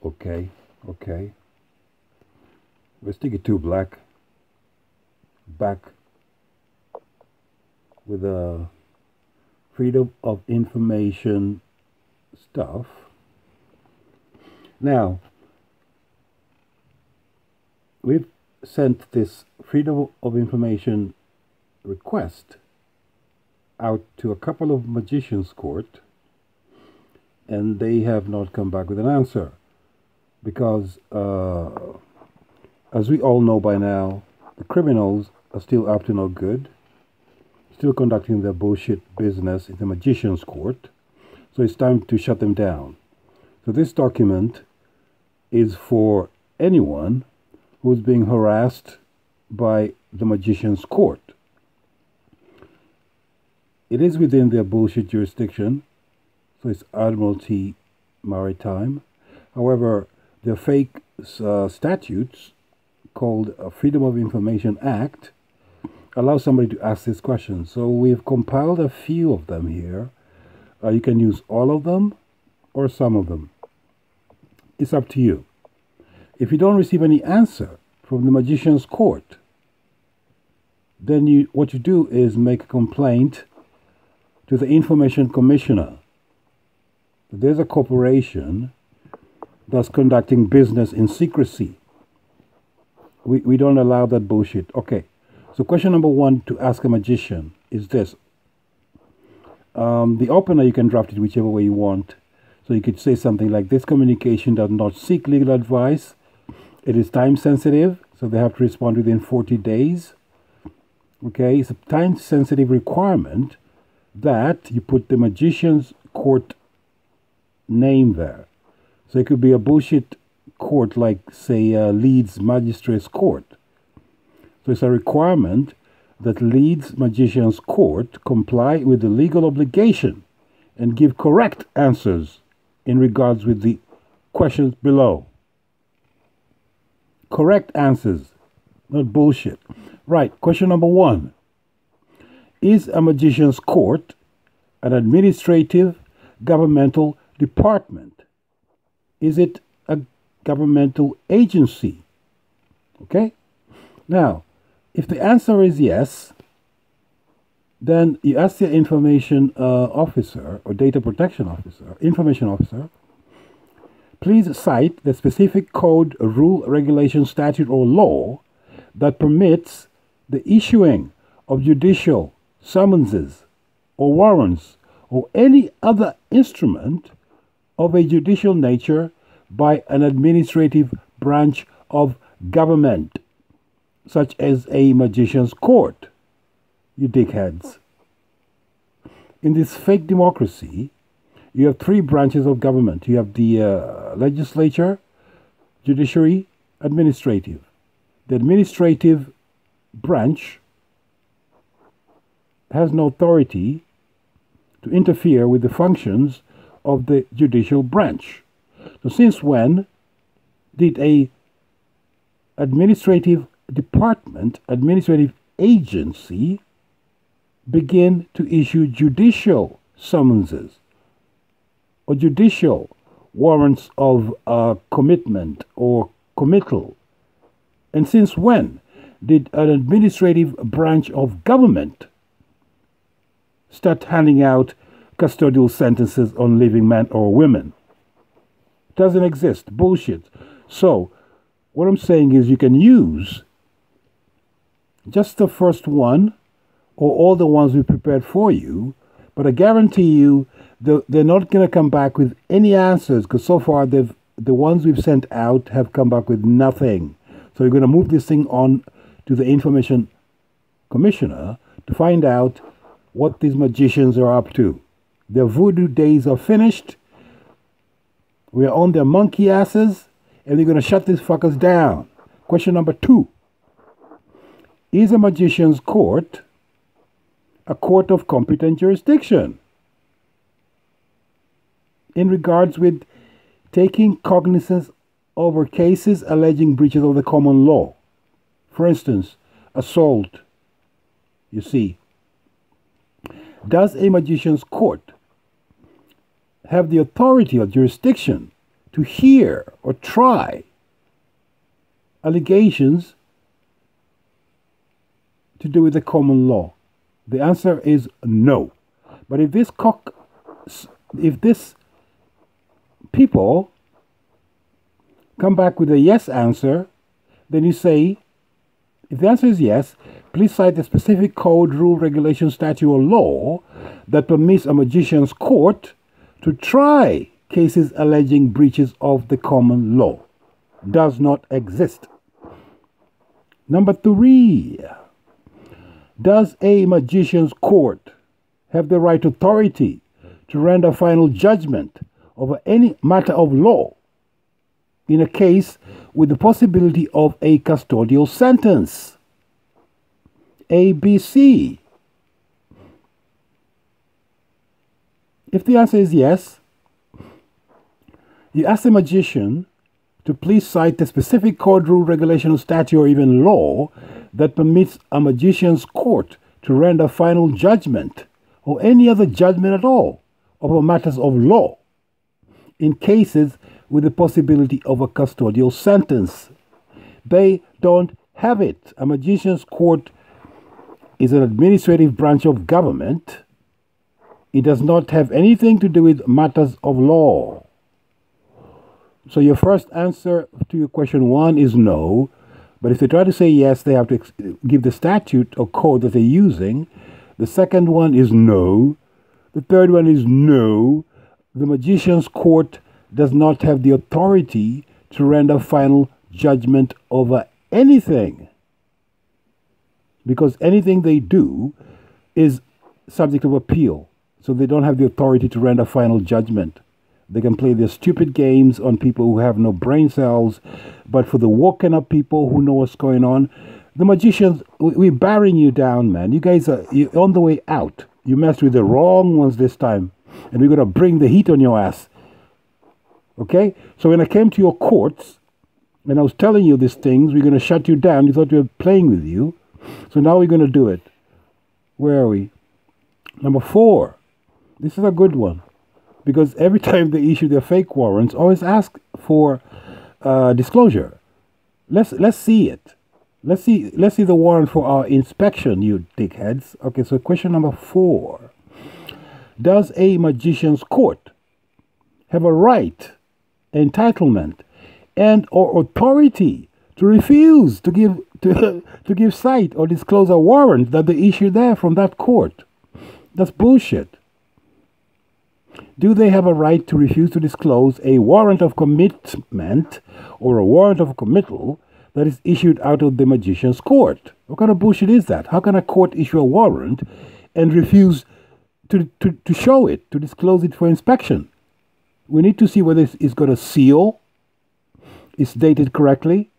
Okay, okay. Let's take it to black. Back with the freedom of information stuff. Now, we've sent this freedom of information request out to a couple of magicians' court, and they have not come back with an answer because, as we all know by now, the criminals are still up to no good, still conducting their bullshit business in the magician's court. So it's time to shut them down. So this document is for anyone who's being harassed by the magician's court. It is within their bullshit jurisdiction, so it's Admiralty Maritime. However, their fake statutes called Freedom of Information Act allow somebody to ask this question. So we've compiled a few of them here. You can use all of them or some of them. It's up to you. If you don't receive any answer from the magician's court, then what you do is make a complaint to the Information Commissioner. There's a corporation that's conducting business in secrecy. We don't allow that bullshit. Okay. So question number one to ask a magician is this. The opener, you can draft it whichever way you want. So you could say something like, this communication does not seek legal advice. It is time sensitive, so they have to respond within 40 days. Okay, it's a time sensitive requirement that you put the magician's court name there. So it could be a bullshit court like, say, Leeds Magistrates Court. So it's a requirement that Leeds Magicians Court comply with the legal obligation and give correct answers in regards with the questions below. Correct answers, not bullshit. Right, question number one. Is a magician's court an administrative governmental department? Is it a governmental agency? Okay? Now, if the answer is yes, then you ask the information officer or data protection officer, information officer, please cite the specific code, rule, regulation, statute, or law that permits the issuing of judicial summonses or warrants or any other instrument of a judicial nature by an administrative branch of government, such as a magician's court, you dickheads. In this fake democracy, you have three branches of government. You have the legislature, judiciary, administrative. The administrative branch has no authority to interfere with the functions of the judicial branch. So since when did a administrative department, administrative agency, begin to issue judicial summonses or judicial warrants of commitment or committal? And since when did an administrative branch of government start handing out custodial sentences on living men or women? It doesn't exist. Bullshit. So what I'm saying is you can use just the first one or all the ones we prepared for you, but I guarantee you they're not going to come back with any answers, because so far the ones we've sent out have come back with nothing. So you're going to move this thing on to the Information Commissioner to find out what these magicians are up to. Their voodoo days are finished. We're on their monkey asses, and they're going to shut these fuckers down. Question number two. Is a magician's court a court of competent jurisdiction in regards with taking cognizance over cases alleging breaches of the common law? For instance, assault. You see, does a magician's court have the authority or jurisdiction to hear or try allegations to do with the common law? The answer is no. But if this people come back with a yes answer, then you say, if the answer is yes, please cite a specific code, rule, regulation, statute, or law that permits a magician's court to try cases alleging breaches of the common law. Does not exist. Number 3. Does a magician's court have the right authority to render final judgment over any matter of law in a case with the possibility of a custodial sentence? A, B, C. If the answer is yes, you ask the magician to please cite a specific code, rule, regulation, statute, or even law that permits a magician's court to render final judgment or any other judgment at all over matters of law in cases with the possibility of a custodial sentence. They don't have it. A magician's court is an administrative branch of government. It does not have anything to do with matters of law. So your first answer to your question 1 is no. But if they try to say yes, they have to give the statute or code that they're using. The second one is no. The third one is no. The magician's court does not have the authority to render final judgment over anything, because anything they do is subject of appeal. So they don't have the authority to render final judgment. They can play their stupid games on people who have no brain cells, but for the woken up people who know what's going on, the magicians, we're bearing you down, man. You guys you're on the way out. You messed with the wrong ones this time, and we're going to bring the heat on your ass. Okay? So when I came to your courts, and I was telling you these things, we're going to shut you down. You thought we were playing with you. So now we're going to do it. Where are we? Number 4. This is a good one, because every time they issue their fake warrants, always ask for disclosure. Let's see it. Let's see the warrant for our inspection, you dickheads. Okay, so question number 4. Does a magician's court have a right, entitlement, and or authority to refuse to give sight or disclose a warrant that they issue there from that court? That's bullshit. Do they have a right to refuse to disclose a warrant of commitment or a warrant of committal that is issued out of the magician's court? What kind of bullshit is that? How can a court issue a warrant and refuse to show it, to disclose it for inspection? We need to see whether it's got a seal, it's dated correctly,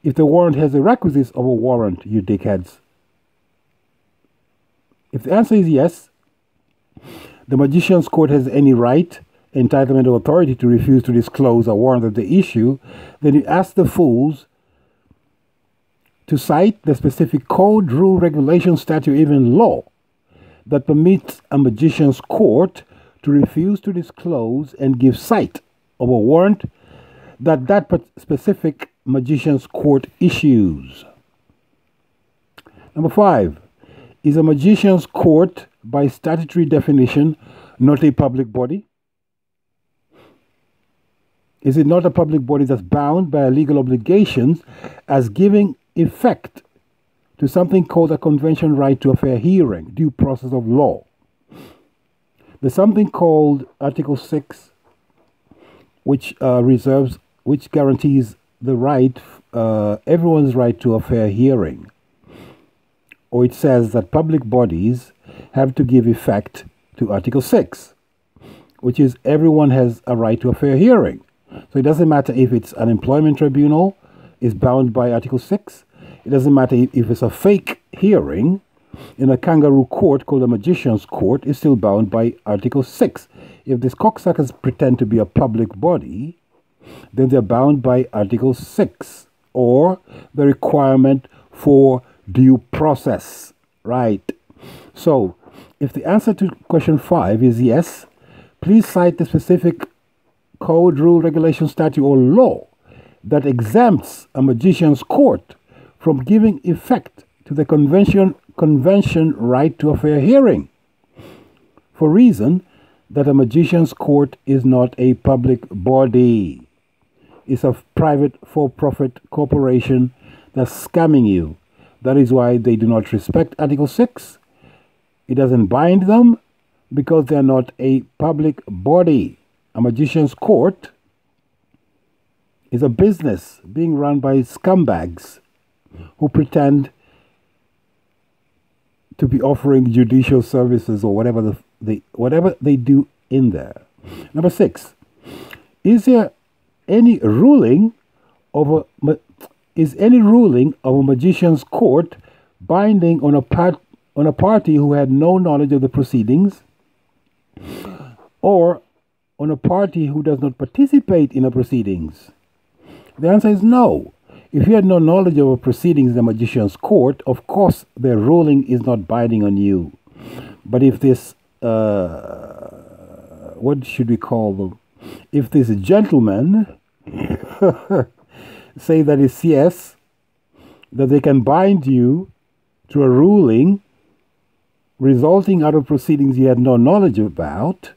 if the warrant has the requisites of a warrant, you dickheads. If the answer is yes, the magician's court has any right, entitlement, or authority to refuse to disclose a warrant that they issue, then you ask the fools to cite the specific code, rule, regulation, statute, even law that permits a magician's court to refuse to disclose and give sight of a warrant that specific magician's court issues. Number 5. Is a magician's court, by statutory definition, not a public body? Is it not a public body that's bound by legal obligations as giving effect to something called a convention right to a fair hearing, due process of law? There's something called Article 6, which guarantees the right, everyone's right to a fair hearing. Or it says that public bodies have to give effect to Article 6, which is everyone has a right to a fair hearing. So it doesn't matter if it's an employment tribunal, is bound by Article 6. It doesn't matter if it's a fake hearing in a kangaroo court called a magician's court, is still bound by Article 6. If these cocksuckers pretend to be a public body, then they're bound by Article 6, or the requirement for due process, right? So, if the answer to question 5 is yes, please cite the specific code, rule, regulation, statute, or law that exempts a magician's court from giving effect to the convention right to a fair hearing, for reason that a magician's court is not a public body. It's a private for-profit corporation that's scamming you. That is why they do not respect Article 6. It doesn't bind them because they are not a public body. A magician's court is a business being run by scumbags who pretend to be offering judicial services or whatever they do in there. Number 6, is there any ruling of a magician's court binding on a party who had no knowledge of the proceedings, or on a party who does not participate in the proceedings? The answer is no. If you had no knowledge of a proceedings in the magician's court, of course their ruling is not binding on you. But if this, what should we call them? If this gentleman say that it's yes, that they can bind you to a ruling resulting out of proceedings you had no knowledge about,